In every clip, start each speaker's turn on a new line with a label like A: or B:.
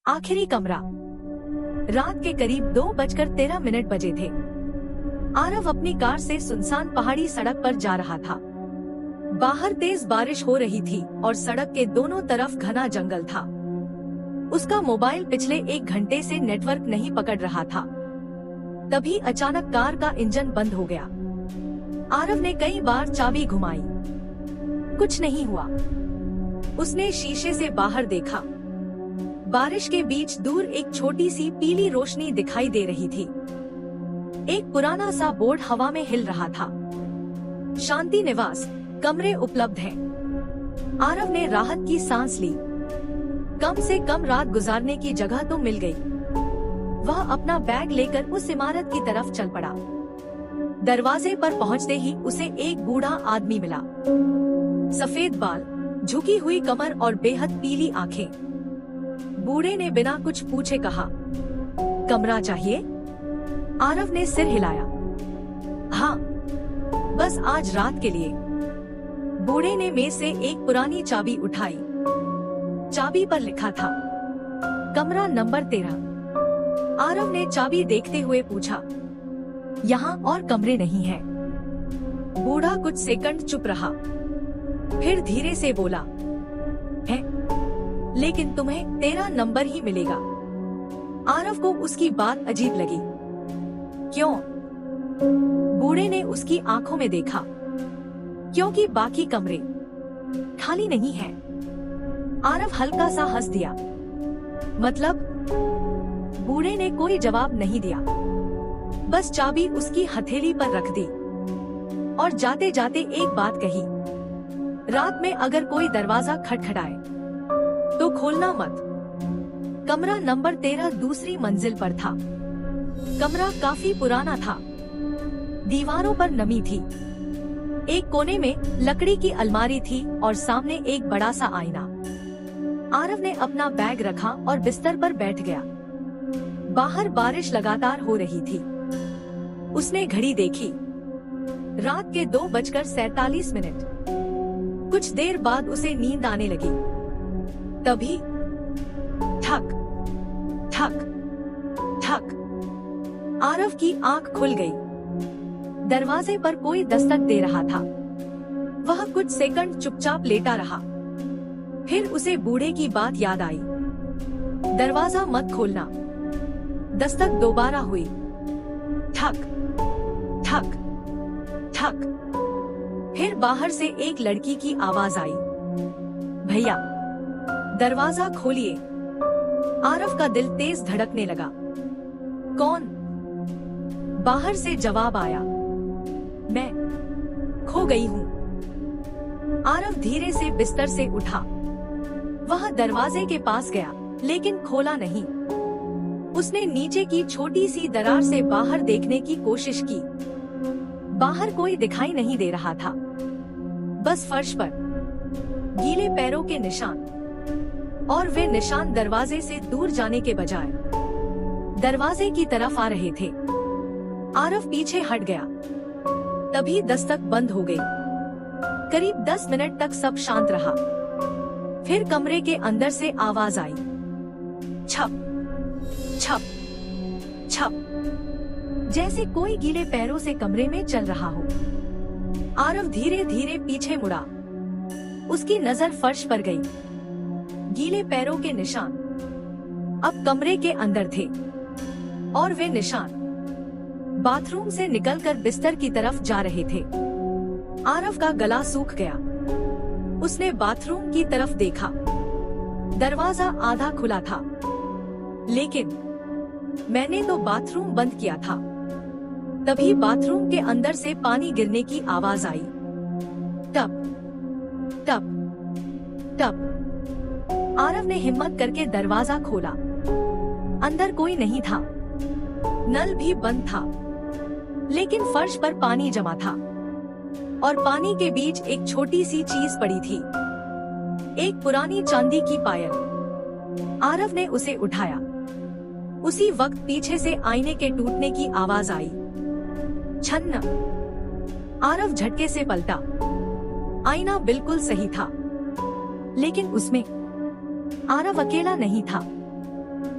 A: आखिरी कमरा। रात के करीब 2:13 बजे थे। आरव अपनी कार से सुनसान पहाड़ी सड़क पर जा रहा था। बाहर तेज बारिश हो रही थी और सड़क के दोनों तरफ घना जंगल था। उसका मोबाइल पिछले 1 घंटे से नेटवर्क नहीं पकड़ रहा था। तभी अचानक कार का इंजन बंद हो गया। आरव ने कई बार चाबी घुमाई, कुछ नहीं हुआ। उसने शीशे से बाहर देखा। बारिश के बीच दूर एक छोटी सी पीली रोशनी दिखाई दे रही थी। एक पुराना सा बोर्ड हवा में हिल रहा था। शांति निवास, कमरे उपलब्ध हैं। आरव ने राहत की सांस ली। कम से कम रात गुजारने की जगह तो मिल गई। वह अपना बैग लेकर उस इमारत की तरफ चल पड़ा। दरवाजे पर पहुंचते ही उसे एक बूढ़ा आदमी मिला। सफेद बाल, झुकी हुई कमर और बेहद पीली आंखें। बूढ़े ने बिना कुछ पूछे कहा, कमरा चाहिए? आरव ने सिर हिलाया। हाँ, बस आज रात के लिए। बूढ़े ने मेज से एक पुरानी चाबी उठाई। चाबी पर लिखा था कमरा नंबर 13। आरव ने चाबी देखते हुए पूछा, यहाँ और कमरे नहीं हैं? बूढ़ा कुछ सेकंड चुप रहा, फिर धीरे से बोला, है, लेकिन तुम्हें 13 नंबर ही मिलेगा। आरव को उसकी बात अजीब लगी। क्यों? बूढ़े ने उसकी आंखों में देखा। क्योंकि बाकी कमरे खाली नहीं हैं। आरव हल्का सा हंस दिया। मतलब? बूढ़े ने कोई जवाब नहीं दिया, बस चाबी उसकी हथेली पर रख दी और जाते जाते एक बात कही, रात में अगर कोई दरवाजा खटखटाए तो खोलना मत। कमरा नंबर 13 दूसरी मंजिल पर था। कमरा काफी पुराना था। दीवारों पर नमी थी। एक कोने में लकड़ी की अलमारी थी और सामने एक बड़ा सा आईना। आरव ने अपना बैग रखा और बिस्तर पर बैठ गया। बाहर बारिश लगातार हो रही थी। उसने घड़ी देखी। रात के 2:47। कुछ देर बाद उसे नींद आने लगी। तभी ठक ठक ठक, आरव की आंख खुल गई। दरवाजे पर कोई दस्तक दे रहा था। वह कुछ सेकंड चुपचाप लेटा रहा। फिर उसे बूढ़े की बात याद आई, दरवाजा मत खोलना। दस्तक दोबारा हुई। ठक ठक ठक। फिर बाहर से एक लड़की की आवाज आई, भैया दरवाजा खोलिए। आरव का दिल तेज धड़कने लगा। कौन? बाहर से जवाब आया, मैं खो गई हूँ। आरव धीरे से बिस्तर से उठा। वह दरवाजे के पास गया, लेकिन खोला नहीं। उसने नीचे की छोटी सी दरार से बाहर देखने की कोशिश की। बाहर कोई दिखाई नहीं दे रहा था, बस फर्श पर गीले पैरों के निशान, और वे निशान दरवाजे से दूर जाने के बजाय दरवाजे की तरफ आ रहे थे। आरव पीछे हट गया। तभी दस्तक बंद हो गई। करीब 10 मिनट तक सब शांत रहा। फिर कमरे के अंदर से आवाज आई, छप छप छप, जैसे कोई गीले पैरों से कमरे में चल रहा हो। आरव धीरे धीरे पीछे मुड़ा। उसकी नजर फर्श पर गई। गीले पैरों के निशान अब कमरे के अंदर थे, और वे निशान बाथरूम से निकलकर बिस्तर की तरफ जा रहे थे। आरव का गला सूख गया। उसने बाथरूम की तरफ देखा। दरवाजा आधा खुला था, लेकिन मैंने तो बाथरूम बंद किया था। तभी बाथरूम के अंदर से पानी गिरने की आवाज आई। टप टप टप। आरव ने हिम्मत करके दरवाजा खोला। अंदर कोई नहीं था। नल भी बंद था, लेकिन फर्श पर पानी जमा था, और पानी के बीच एक छोटी सी चीज पड़ी थी, एक पुरानी चांदी की पायल। आरव ने उसे उठाया। उसी वक्त पीछे से आईने के टूटने की आवाज आई। छन्न। आरव झटके से पलटा। आईना बिल्कुल सही था, लेकिन उसमें आरव अकेला नहीं था।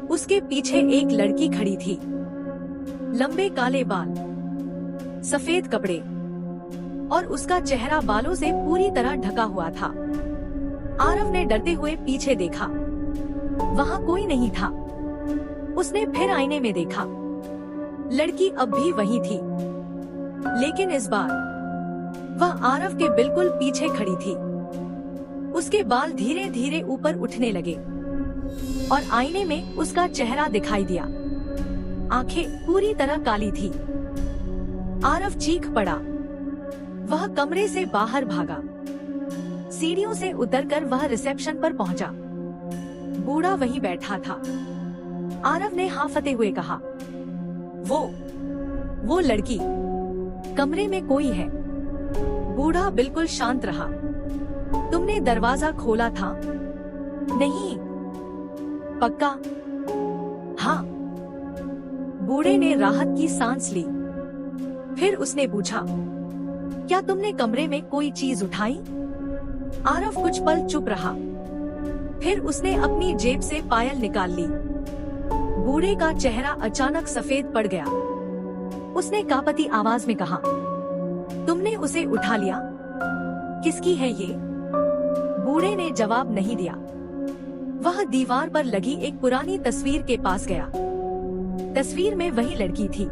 A: उसके पीछे एक लड़की खड़ी थी। लंबे काले बाल, सफेद कपड़े और उसका चेहरा बालों से पूरी तरह ढका हुआ था। आरव ने डरते हुए पीछे देखा, वहाँ कोई नहीं था। उसने फिर आईने में देखा, लड़की अब भी वही थी, लेकिन इस बार वह आरव के बिल्कुल पीछे खड़ी थी। उसके बाल धीरे धीरे ऊपर उठने लगे और आईने में उसका चेहरा दिखाई दिया। आंखें पूरी तरह काली थी। आरव चीख पड़ा। वह कमरे से बाहर भागा। सीढ़ियों से उतरकर वह रिसेप्शन पर पहुंचा। बूढ़ा वहीं बैठा था। आरव ने हांफते हुए कहा, वो लड़की, कमरे में कोई है। बूढ़ा बिल्कुल शांत रहा। तुमने दरवाजा खोला था? नहीं। पक्का? हाँ। बूढ़े ने राहत की सांस ली। फिर उसने पूछा, क्या तुमने कमरे में कोई चीज उठाई? आरव कुछ पल चुप रहा। फिर उसने अपनी जेब से पायल निकाल ली। बूढ़े का चेहरा अचानक सफेद पड़ गया। उसने कांपती आवाज में कहा, तुमने उसे उठा लिया? किसकी है ये? बूढ़े ने जवाब नहीं दिया। वह दीवार पर लगी एक पुरानी तस्वीर के पास गया। तस्वीर में वही लड़की थी।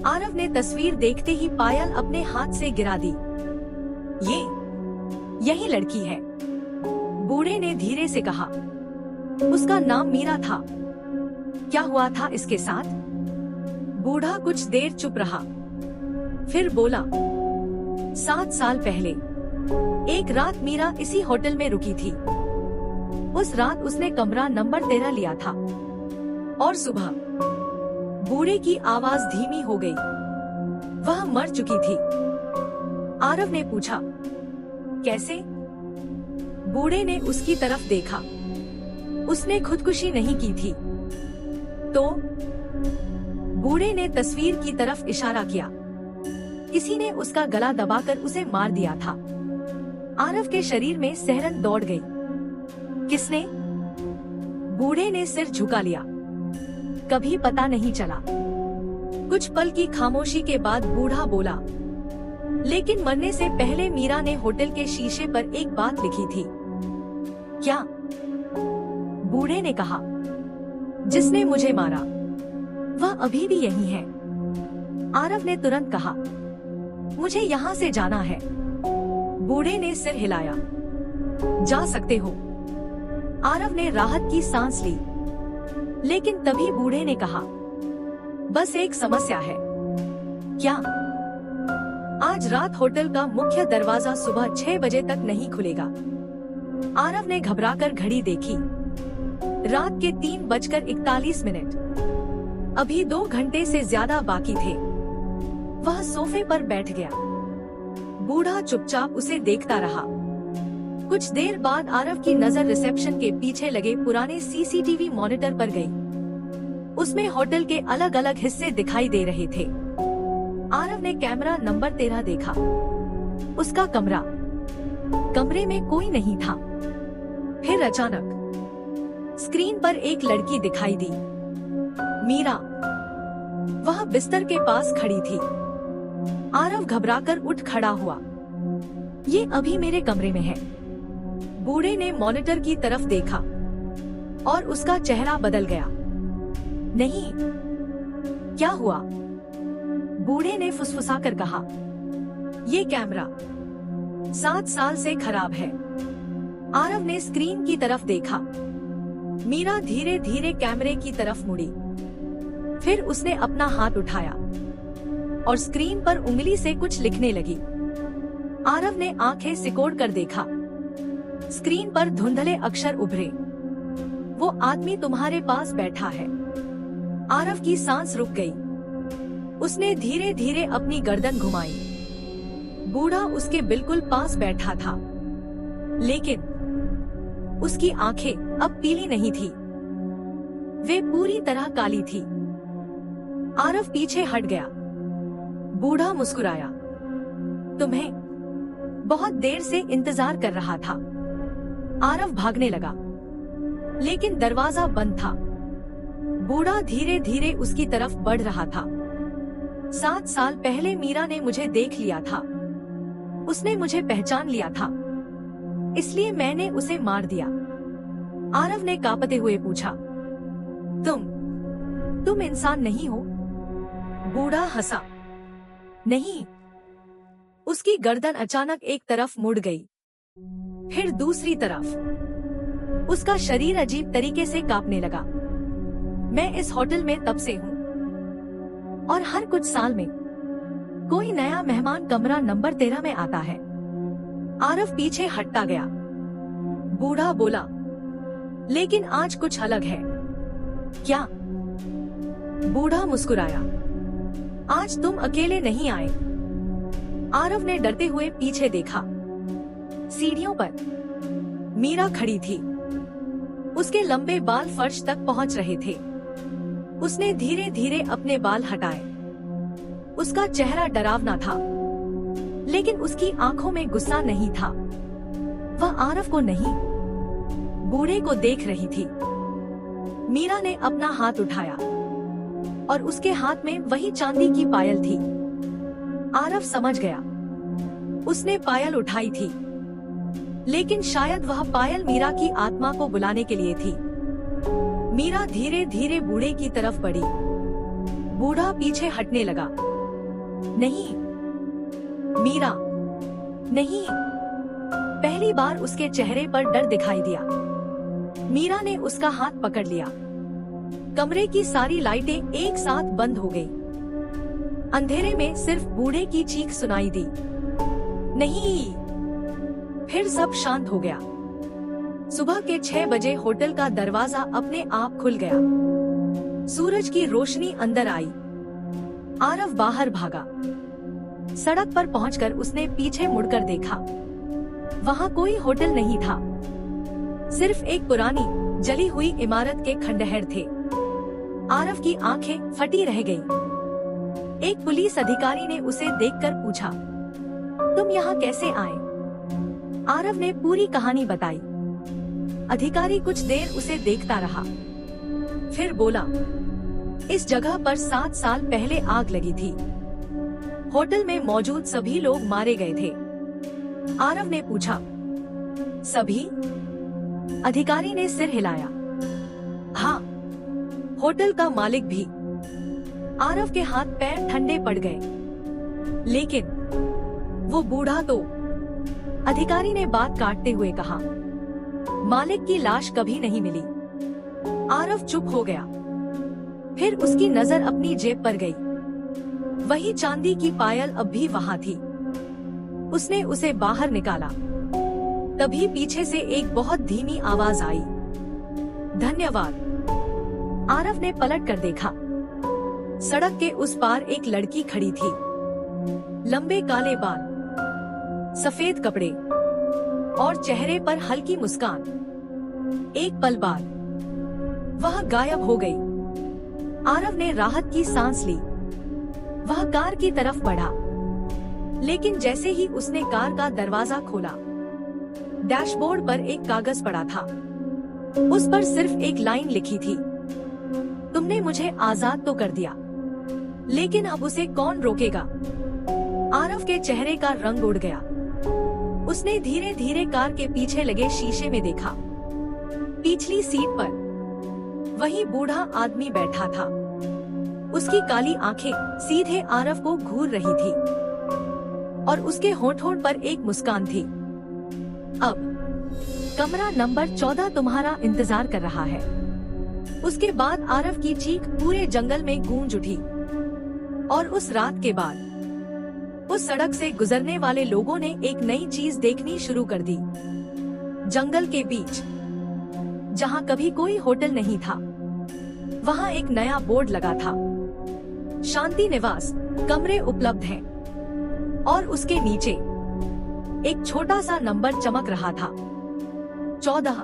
A: आरव ने तस्वीर देखते ही पायल अपने हाथ से गिरा दी। यही लड़की है, बूढ़े ने धीरे से कहा। उसका नाम मीरा था। क्या हुआ था इसके साथ? बूढ़ा कुछ देर चुप रहा, फिर बोला, 7 साल पहले एक रात मीरा इसी होटल में रुकी थी। उस रात उसने कमरा नंबर 13 लिया था और सुबह। बूढ़े की आवाज धीमी हो गई। वह मर चुकी थी। आरव ने पूछा, कैसे? बूढ़े ने उसकी तरफ देखा। उसने खुदकुशी नहीं की थी। तो? बूढ़े ने तस्वीर की तरफ इशारा किया। किसी ने उसका गला दबाकर उसे मार दिया था। आरव के शरीर में सिहरन दौड़ गई। किसने? बूढ़े ने सिर झुका लिया। कभी पता नहीं चला। कुछ पल की खामोशी के बाद बूढ़ा बोला, लेकिन मरने से पहले मीरा ने होटल के शीशे पर एक बात लिखी थी। क्या? बूढ़े ने कहा, जिसने मुझे मारा वह अभी भी यही है। आरव ने तुरंत कहा, मुझे यहाँ से जाना है। बूढ़े ने सिर हिलाया। जा सकते हो। आरव ने राहत की सांस ली, लेकिन तभी बूढ़े ने कहा, बस एक समस्या है। क्या? आज रात होटल का मुख्य दरवाजा सुबह 6 बजे तक नहीं खुलेगा। आरव ने घबराकर घड़ी देखी। रात के 3:41। अभी 2 घंटे से ज्यादा बाकी थे। वह सोफे पर बैठ गया। बूढ़ा चुपचाप उसे देखता रहा। कुछ देर बाद आरव की नजर रिसेप्शन के पीछे लगे पुराने सीसीटीवी मॉनिटर पर गई। उसमें होटल के अलग अलग हिस्से दिखाई दे रहे थे। आरव ने कैमरा नंबर 13 देखा। उसका कमरे में कोई नहीं था। फिर अचानक स्क्रीन पर एक लड़की दिखाई दी, मीरा। वह बिस्तर के पास खड़ी थी। आरव घबराकर उठ खड़ा हुआ। ये अभी मेरे कमरे में है। बूढ़े ने मॉनिटर की तरफ देखा और उसका चेहरा बदल गया। नहीं। क्या हुआ? बूढ़े ने फुसफुसाकर कहा, ये कैमरा 7 साल से खराब है। आरव ने स्क्रीन की तरफ देखा। मीरा धीरे धीरे कैमरे की तरफ मुड़ी। फिर उसने अपना हाथ उठाया और स्क्रीन पर उंगली से कुछ लिखने लगी। आरव ने आंखें सिकोड़कर देखा। स्क्रीन पर धुंधले अक्षर उभरे। वो आदमी तुम्हारे पास बैठा है। आरव की सांस रुक गई। उसने धीरे धीरे अपनी गर्दन घुमाई। बूढ़ा उसके बिल्कुल पास बैठा था, लेकिन उसकी आंखें अब पीली नहीं थी। वे पूरी तरह काली थी। आरव पीछे हट गया। बूढ़ा मुस्कुराया। तुम्हें बहुत देर से इंतजार कर रहा था। आरव भागने लगा, लेकिन दरवाजा बंद था। बूढ़ा धीरे धीरे उसकी तरफ बढ़ रहा था। 7 साल पहले मीरा ने मुझे देख लिया था। उसने मुझे पहचान लिया था, इसलिए मैंने उसे मार दिया। आरव ने कांपते हुए पूछा, तुम इंसान नहीं हो? बूढ़ा हंसा। नहीं। उसकी गर्दन अचानक एक तरफ मुड़ गई, फिर दूसरी तरफ। उसका शरीर अजीब तरीके से कांपने लगा। मैं इस होटल में तब से हूँ, और हर कुछ साल में कोई नया मेहमान कमरा नंबर 13 में आता है। आरव पीछे हटता गया। बूढ़ा बोला, लेकिन आज कुछ अलग है। क्या? बूढ़ा मुस्कुराया। आज तुम अकेले नहीं आए। आरव ने डरते हुए पीछे देखा। सीढ़ियों पर मीरा खड़ी थी। उसके लंबे बाल फर्श तक पहुंच रहे थे। उसने धीरे धीरे अपने बाल हटाए। उसका चेहरा डरावना था, लेकिन उसकी आंखों में गुस्सा नहीं था। वह आरव को नहीं, बूढ़े को देख रही थी। मीरा ने अपना हाथ उठाया और उसके हाथ में वही चांदी की पायल थी। आरव समझ गया। उसने पायल उठाई थी, लेकिन शायद वह पायल मीरा की आत्मा को बुलाने के लिए थी। मीरा धीरे धीरे बूढ़े की तरफ बढ़ी। बूढ़ा पीछे हटने लगा। नहीं मीरा, नहीं। पहली बार उसके चेहरे पर डर दिखाई दिया। मीरा ने उसका हाथ पकड़ लिया। कमरे की सारी लाइटें एक साथ बंद हो गई। अंधेरे में सिर्फ बूढ़े की चीख सुनाई दी, नहीं। फिर सब शांत हो गया। सुबह के 6 बजे होटल का दरवाजा अपने आप खुल गया। सूरज की रोशनी अंदर आई। आरव बाहर भागा। सड़क पर पहुंचकर उसने पीछे मुड़कर देखा। वहां कोई होटल नहीं था, सिर्फ एक पुरानी जली हुई इमारत के खंडहर थे। आरव की आंखें फटी रह गईं। एक पुलिस अधिकारी ने उसे देखकर पूछा, तुम यहाँ कैसे आए? आरव ने पूरी कहानी बताई। अधिकारी कुछ देर उसे देखता रहा, फिर बोला, इस जगह पर 7 साल पहले आग लगी थी। होटल में मौजूद सभी लोग मारे गए थे। आरव ने पूछा, सभी? अधिकारी ने सिर हिलाया। हाँ, होटल का मालिक भी। आरव के हाथ पैर ठंडे पड़ गए। लेकिन वो बूढ़ा तो? अधिकारी ने बात काटते हुए कहा, मालिक की लाश कभी नहीं मिली। आरव चुप हो गया। फिर उसकी नजर अपनी जेब पर गई। वही चांदी की पायल अब भी वहाँ थी। उसने उसे बाहर निकाला। तभी पीछे से एक बहुत धीमी आवाज आई, धन्यवाद। आरव ने पलट कर देखा। सड़क के उस पार एक लड़की खड़ी थी। लंबे काले बाल, सफेद कपड़े और चेहरे पर हल्की मुस्कान। एक पल बाद वह गायब हो गई। आरव ने राहत की सांस ली। वह कार की तरफ बढ़ा, लेकिन जैसे ही उसने कार का दरवाजा खोला, डैशबोर्ड पर एक कागज पड़ा था। उस पर सिर्फ एक लाइन लिखी थी, तुमने मुझे आजाद तो कर दिया, लेकिन अब उसे कौन रोकेगा? आरव के चेहरे का रंग उड़ गया। उसने धीरे धीरे कार के पीछे लगे शीशे में देखा। पिछली सीट पर वही बूढ़ा आदमी बैठा था। उसकी काली आंखें सीधे आरव को घूर रही थी और उसके होठों पर एक मुस्कान थी। अब कमरा नंबर 14 तुम्हारा इंतजार कर रहा है। उसके बाद आरव की चीख पूरे जंगल में गूंज उठी। और उस रात के बाद उस सड़क से गुजरने वाले लोगों ने एक नई चीज देखनी शुरू कर दी। जंगल के बीच, जहाँ कभी कोई होटल नहीं था, वहाँ एक नया बोर्ड लगा था, शांति निवास, कमरे उपलब्ध हैं। और उसके नीचे एक छोटा सा नंबर चमक रहा था, 14।